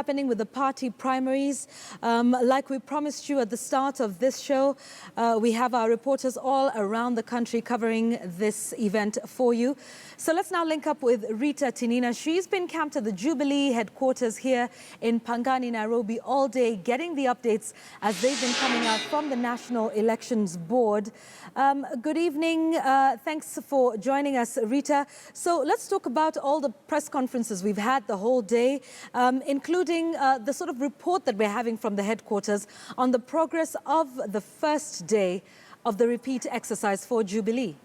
happening with the party primaries. Like we promised you at the start of this show, we have our reporters all around the country covering this event for you. So let's now link up with Rita Tinina. She's been camped at the Jubilee headquarters here in Pangani, Nairobi all day, getting the updates as they've been coming out from the National Elections Board. Good evening. Thanks for joining us, Rita. So let's talk about all the press conferences we've had the whole day, including the sort of report that we're having from the headquarters on the progress of the first day of the repeat exercise for Jubilee.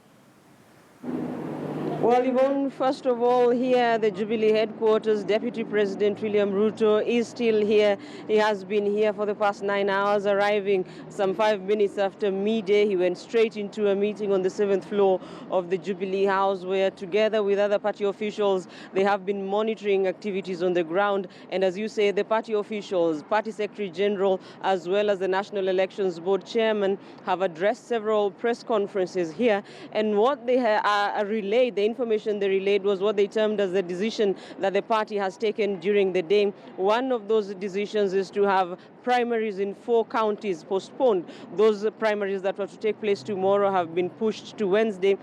Well, Yvonne, first of all, here at the Jubilee headquarters, Deputy President William Ruto is still here. He has been here for the past 9 hours, arriving some 5 minutes after midday. He went straight into a meeting on the 7th floor of the Jubilee House, where together with other party officials, they have been monitoring activities on the ground. And as you say, the party officials, Party Secretary General, as well as the National Elections Board Chairman, have addressed several press conferences here. And what they relayed, the information they relayed was what they termed as the decision that the party has taken during the day. One of those decisions is to have primaries in 4 counties postponed. Those primaries that were to take place tomorrow have been pushed to Wednesday.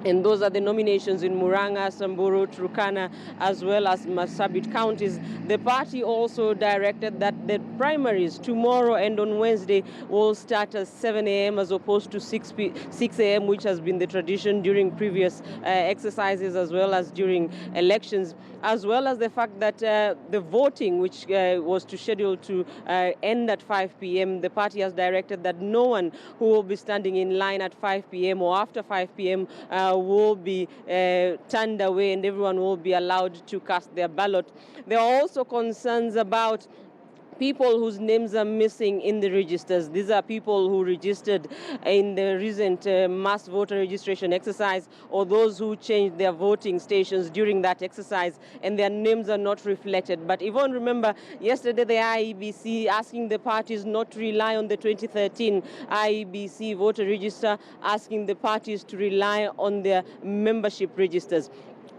And those are the nominations in Murang'a, Samburu, Turkana, as well as Marsabit counties. The party also directed that the primaries tomorrow and on Wednesday will start at 7 a.m. as opposed to 6 a.m., which has been the tradition during previous exercises as well as during elections, as well as the fact that the voting, which was to schedule to end at 5 p.m., the party has directed that no one who will be standing in line at 5 p.m. or after 5 p.m. Will be turned away, and everyone will be allowed to cast their ballot. There are also concerns about people whose names are missing in the registers. These are people who registered in the recent mass voter registration exercise, or those who changed their voting stations during that exercise, and their names are not reflected. But Yvonne, remember, yesterday the IEBC asking the parties not to rely on the 2013 IEBC voter register, asking the parties to rely on their membership registers.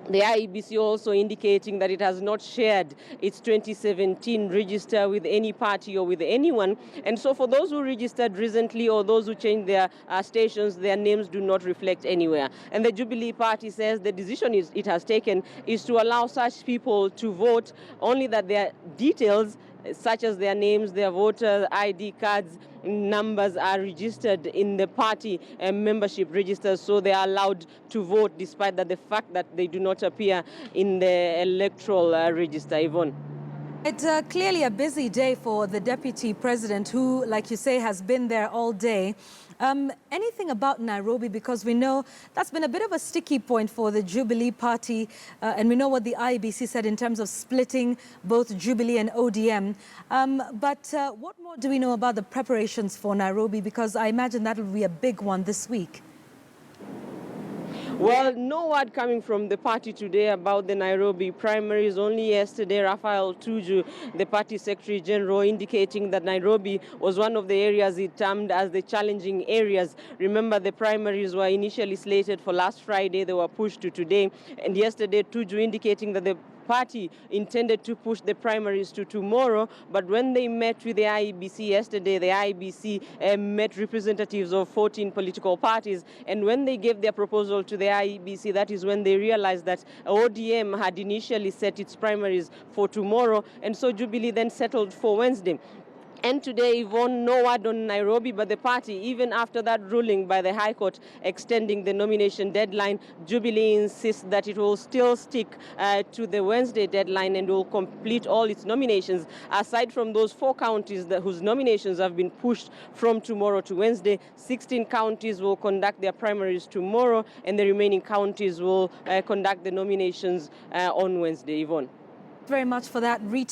The IEBC also indicating that it has not shared its 2017 register with any party or with anyone. And so for those who registered recently or those who changed their stations, their names do not reflect anywhere. And the Jubilee Party says the decision it has taken is to allow such people to vote, only that their details, such as their names, their voter ID cards, numbers, are registered in the party membership registers, so they are allowed to vote despite that the fact that they do not appear in the electoral register. Yvonne. It's clearly a busy day for the Deputy President, who, like you say, has been there all day. Anything about Nairobi, because we know that's been a bit of a sticky point for the Jubilee Party, and we know what the IEBC said in terms of splitting both Jubilee and ODM. But what more do we know about the preparations for Nairobi? Because I imagine that will be a big one this week. Well, no word coming from the party today about the Nairobi primaries. Only yesterday, Raphael Tuju, the party secretary general, indicating that Nairobi was one of the areas he termed as the challenging areas. Remember, the primaries were initially slated for last Friday. They were pushed to today. And yesterday, Tuju indicating that the party intended to push the primaries to tomorrow, but when they met with the IEBC yesterday, the IEBC met representatives of 14 political parties, and when they gave their proposal to the IEBC, that is when they realized that ODM had initially set its primaries for tomorrow, and so Jubilee then settled for Wednesday. And today, Yvonne, no word on Nairobi, but the party, even after that ruling by the High Court extending the nomination deadline, Jubilee insists that it will still stick to the Wednesday deadline and will complete all its nominations. Aside from those 4 counties whose nominations have been pushed from tomorrow to Wednesday, 16 counties will conduct their primaries tomorrow, and the remaining counties will conduct the nominations on Wednesday. Yvonne. Very much for that, Rita.